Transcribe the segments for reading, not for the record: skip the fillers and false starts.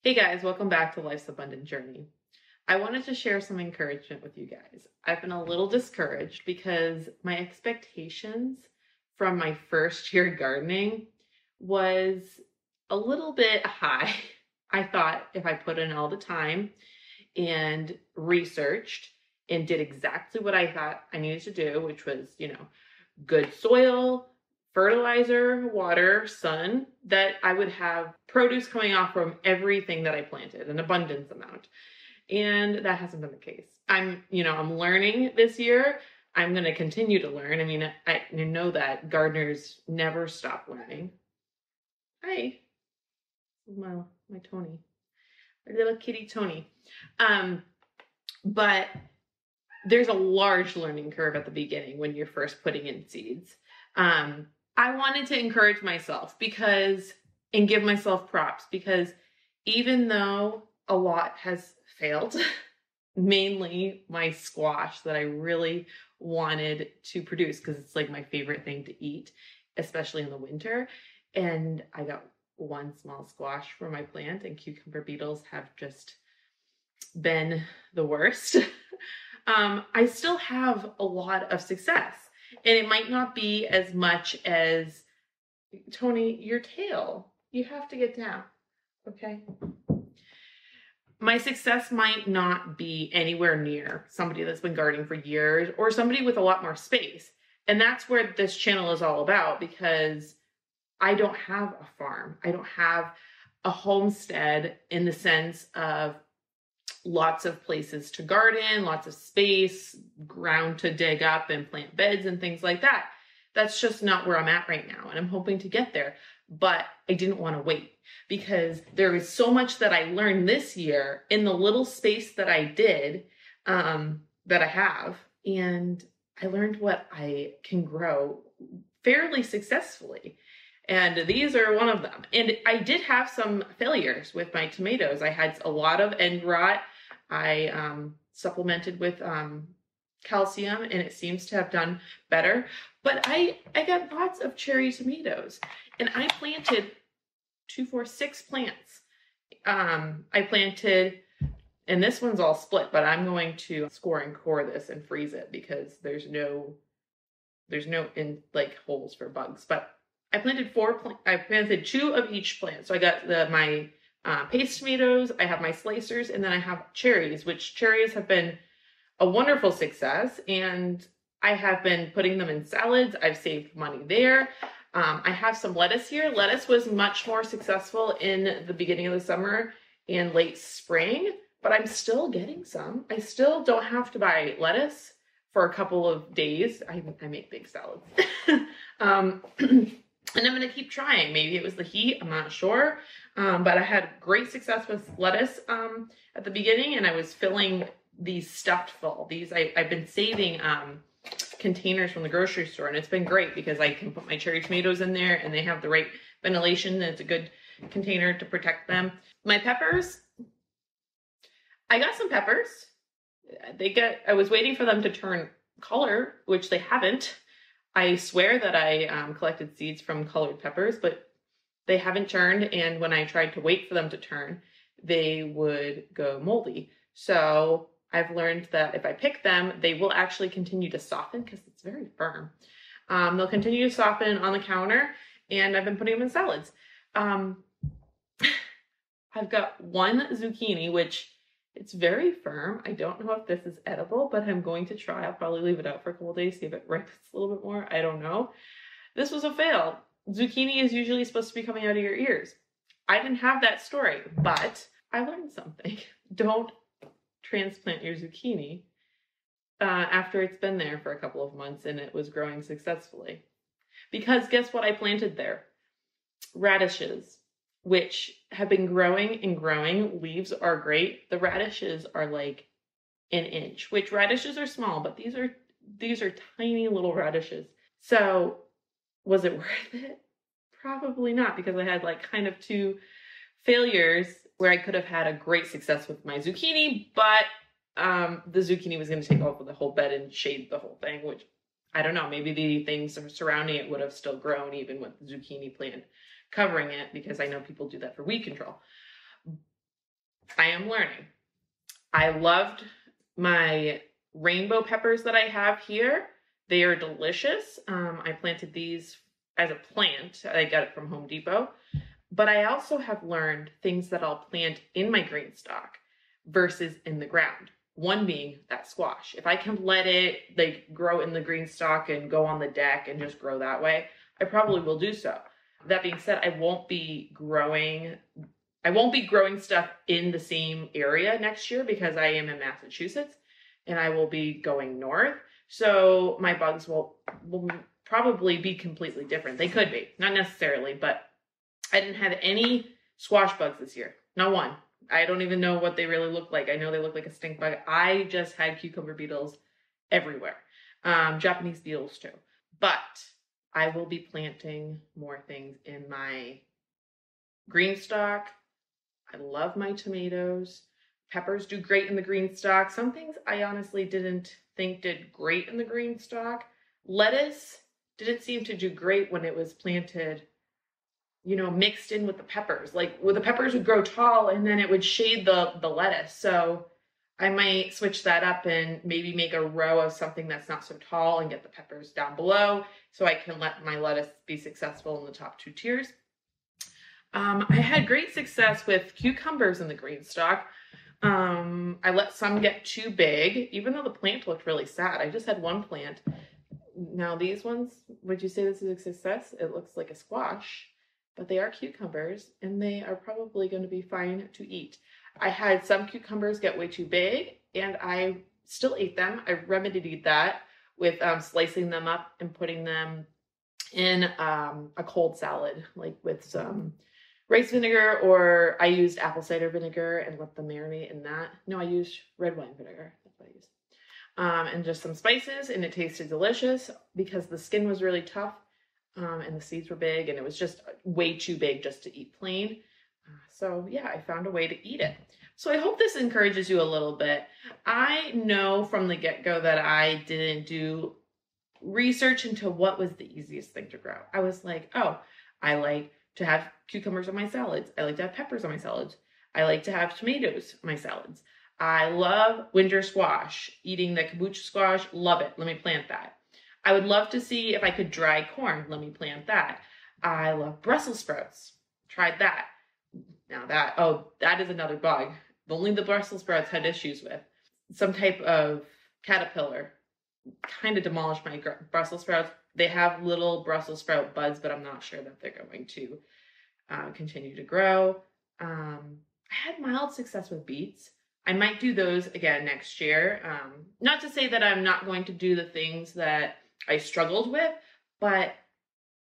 Hey guys, welcome back to Life's Abundant Journey. I wanted to share some encouragement with you guys. I've been a little discouraged because my expectations from my first year gardening was a little bit high. I thought if I put in all the time and researched and did exactly what I thought I needed to do, which was, good soil, fertilizer, water, sun, that I would have produce coming off from everything that I planted, an abundance amount. And that hasn't been the case. I'm learning this year. I'm going to continue to learn. I mean, I know that gardeners never stop learning. Hi, my Tony, my little kitty Tony. But there's a large learning curve at the beginning when you're first putting in seeds. I wanted to encourage myself and give myself props because even though a lot has failed, mainly my squash that I really wanted to produce because it's like my favorite thing to eat, especially in the winter. And I got one small squash for my plant, and cucumber beetles have just been the worst. I still have a lot of success. And it might not be as much as, Tony, your tail. You have to get down, okay? My success might not be anywhere near somebody that's been gardening for years or somebody with a lot more space. And that's where this channel is all about, because I don't have a farm. I don't have a homestead in the sense of lots of places to garden, lots of space, ground to dig up and plant beds and things like that. That's just not where I'm at right now. And I'm hoping to get there, but I didn't want to wait because there is so much that I learned this year in the little space that I did, that I have. And I learned what I can grow fairly successfully. And these are one of them. And I did have some failures with my tomatoes. I had a lot of end rot. I supplemented with calcium, and it seems to have done better. But I got lots of cherry tomatoes, and I planted 6 plants. I planted, and this one's all split, but I'm going to score and core this and freeze it because there's no holes for bugs. But I planted I planted 2 of each plant. So I got my paste tomatoes, I have my slicers, and then I have cherries, which cherries have been a wonderful success. And I have been putting them in salads. I've saved money there. I have some lettuce here. Lettuce was much more successful in the beginning of the summer and late spring, but I'm still getting some. I still don't have to buy lettuce for a couple of days. I make big salads. And I'm going to keep trying. Maybe it was the heat. I'm not sure. But I had great success with lettuce at the beginning, and I was filling these stuffed full. I've been saving containers from the grocery store, and it's been great because I can put my cherry tomatoes in there, and they have the right ventilation, and it's a good container to protect them. My peppers, I got some peppers. I was waiting for them to turn color, which they haven't. I swear that I collected seeds from colored peppers, but they haven't turned. And when I tried to wait for them to turn, they would go moldy. So I've learned that if I pick them, they will actually continue to soften because it's very firm. They'll continue to soften on the counter, and I've been putting them in salads. I've got one zucchini, which it's very firm. I don't know if this is edible, but I'm going to try. I'll probably leave it out for a couple of days, see if it ripens a little bit more. I don't know. This was a fail. Zucchini is usually supposed to be coming out of your ears. I didn't have that story, but I learned something. Don't transplant your zucchini after it's been there for a couple of months and it was growing successfully. Because guess what I planted there? Radishes, which have been growing and growing. Leaves are great. The radishes are like an inch, which radishes are small, but these are tiny little radishes. So was it worth it? Probably not, because I had like kind of 2 failures where I could have had a great success with my zucchini, but the zucchini was going to take over the whole bed and shade the whole thing, which I don't know, maybe the things surrounding it would have still grown even with the zucchini plant covering it, because I know people do that for weed control. I am learning. I loved my rainbow peppers that I have here. They are delicious. I planted these as a plant. I got it from Home Depot. But I also have learned things that I'll plant in my green stock versus in the ground. One being that squash. If I can let it like grow in the green stock and go on the deck and just grow that way, I probably will do so. That being said, I won't be growing stuff in the same area next year because I am in Massachusetts and I will be going north. So my bugs will probably be completely different. They could be, not necessarily, but I didn't have any squash bugs this year. Not one. I don't even know what they really look like. I know they look like a stink bug. I just had cucumber beetles everywhere. Japanese beetles too. But I will be planting more things in my green stock. I love my tomatoes. Peppers do great in the green stock. Some things I honestly didn't think did great in the green stock. Lettuce didn't seem to do great when it was planted, you know, mixed in with the peppers. Like, well, the peppers would grow tall and then it would shade the lettuce. So I might switch that up and maybe make a row of something that's not so tall and get the peppers down below so I can let my lettuce be successful in the top 2 tiers. I had great success with cucumbers in the green stock. I let some get too big, even though the plant looked really sad. I just had one plant. Now these ones, would you say this is a success? It looks like a squash, but they are cucumbers and they are probably going to be fine to eat. I had some cucumbers get way too big and I still ate them. I remedied that with slicing them up and putting them in a cold salad, like with some rice vinegar, or I used apple cider vinegar and let them marinate in that. No, I used red wine vinegar. That's what I used. And just some spices, and it tasted delicious because the skin was really tough and the seeds were big and it was just way too big just to eat plain. So yeah, I found a way to eat it. So I hope this encourages you a little bit. I know from the get-go that I didn't do research into what was the easiest thing to grow. I was like, oh, I like to have cucumbers on my salads. I like to have peppers on my salads. I like to have tomatoes on my salads. I love winter squash, eating the kabocha squash. Love it. Let me plant that. I would love to see if I could dry corn. Let me plant that. I love Brussels sprouts. Tried that. Now that is another bug. Only the Brussels sprouts had issues with. Some type of caterpillar kind of demolished my Brussels sprouts. They have little Brussels sprout buds, but I'm not sure that they're going to continue to grow. I had mild success with beets. I might do those again next year. Not to say that I'm not going to do the things that I struggled with, but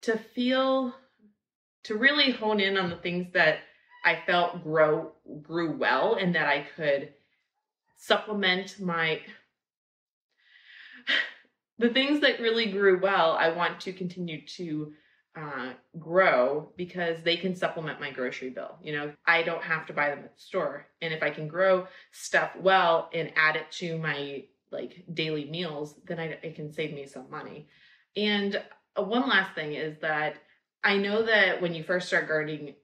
to really hone in on the things that I felt grew well and that I could supplement the things that really grew well. I want to continue to grow because they can supplement my grocery bill. You know, I don't have to buy them at the store. And if I can grow stuff well and add it to my like daily meals, then it can save me some money. And one last thing is that I know that when you first start gardening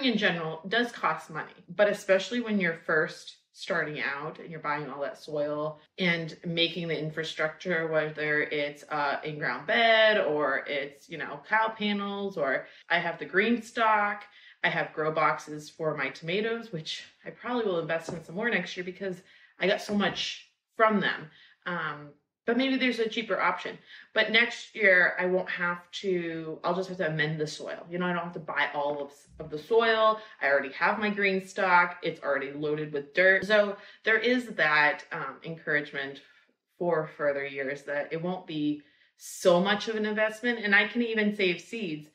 in general does cost money, but especially when you're first starting out and you're buying all that soil and making the infrastructure, whether it's in-ground bed or it's, you know, cow panels, or I have the green stock, I have grow boxes for my tomatoes, which I probably will invest in some more next year because I got so much from them. But maybe there's a cheaper option. But next year, I'll just have to amend the soil. You know, I don't have to buy all of the soil. I already have my green stock. It's already loaded with dirt. So there is that encouragement for further years that it won't be so much of an investment. And I can even save seeds.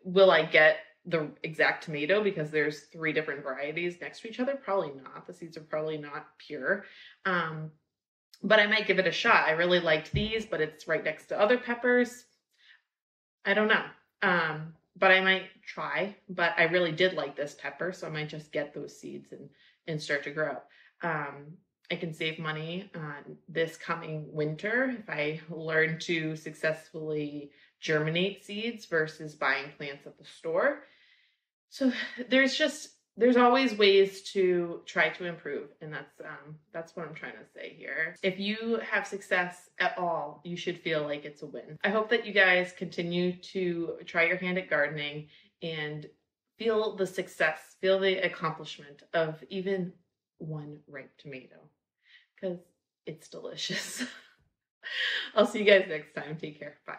Will I get the exact tomato because there's 3 different varieties next to each other? Probably not. The seeds are probably not pure. But I might give it a shot. I really liked these, but it's right next to other peppers. I don't know. But I might try. But I really did like this pepper, so I might just get those seeds and start to grow. I can save money this coming winter if I learn to successfully germinate seeds versus buying plants at the store. So there's there's always ways to try to improve, and that's what I'm trying to say here. If you have success at all, you should feel like it's a win. I hope that you guys continue to try your hand at gardening and feel the success, feel the accomplishment of even one ripe tomato, because it's delicious. I'll see you guys next time. Take care. Bye.